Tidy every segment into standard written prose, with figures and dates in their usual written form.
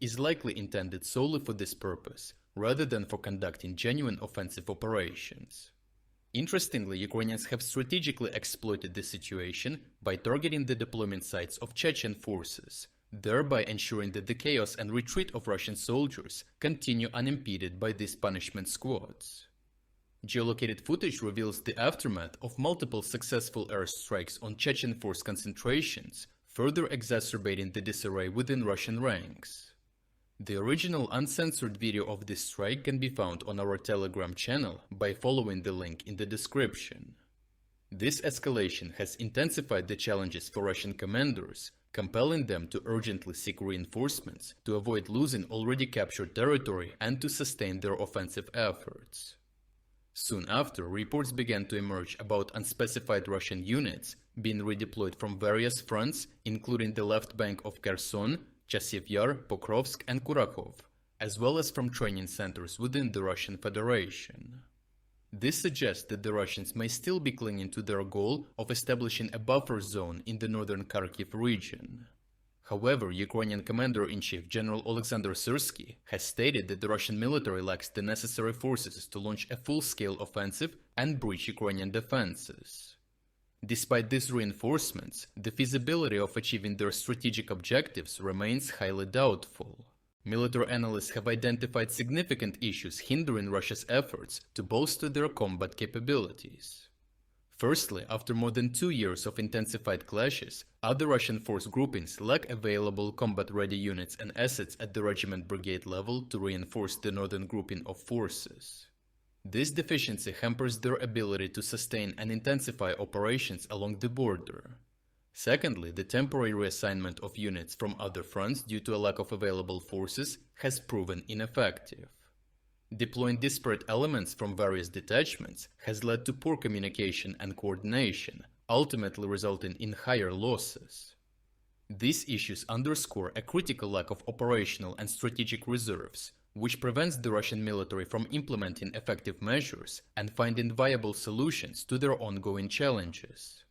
is likely intended solely for this purpose, rather than for conducting genuine offensive operations. Interestingly, Ukrainians have strategically exploited this situation by targeting the deployment sites of Chechen forces, thereby ensuring that the chaos and retreat of Russian soldiers continue unimpeded by these punishment squads. Geolocated footage reveals the aftermath of multiple successful airstrikes on Chechen force concentrations, further exacerbating the disarray within Russian ranks. The original uncensored video of this strike can be found on our Telegram channel by following the link in the description. This escalation has intensified the challenges for Russian commanders, compelling them to urgently seek reinforcements to avoid losing already captured territory and to sustain their offensive efforts. Soon after, reports began to emerge about unspecified Russian units being redeployed from various fronts, including the left bank of Kherson, Chasiv Yar, Pokrovsk and Kurakhov, as well as from training centers within the Russian Federation. This suggests that the Russians may still be clinging to their goal of establishing a buffer zone in the northern Kharkiv region. However, Ukrainian Commander-in-Chief General Alexander Syrsky has stated that the Russian military lacks the necessary forces to launch a full-scale offensive and breach Ukrainian defenses. Despite these reinforcements, the feasibility of achieving their strategic objectives remains highly doubtful. Military analysts have identified significant issues hindering Russia's efforts to bolster their combat capabilities. Firstly, after more than 2 years of intensified clashes, other Russian force groupings lack available combat-ready units and assets at the regiment-brigade level to reinforce the northern grouping of forces. This deficiency hampers their ability to sustain and intensify operations along the border. Secondly, the temporary reassignment of units from other fronts due to a lack of available forces has proven ineffective. Deploying disparate elements from various detachments has led to poor communication and coordination, ultimately resulting in higher losses. These issues underscore a critical lack of operational and strategic reserves, which prevents the Russian military from implementing effective measures and finding viable solutions to their ongoing challenges.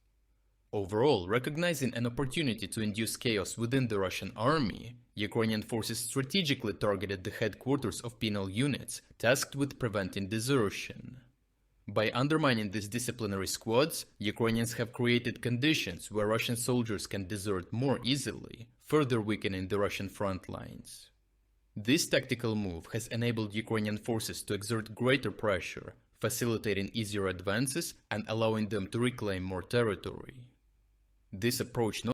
Overall, recognizing an opportunity to induce chaos within the Russian army, Ukrainian forces strategically targeted the headquarters of penal units tasked with preventing desertion. By undermining these disciplinary squads, Ukrainians have created conditions where Russian soldiers can desert more easily, further weakening the Russian front lines. This tactical move has enabled Ukrainian forces to exert greater pressure, facilitating easier advances and allowing them to reclaim more territory. This approach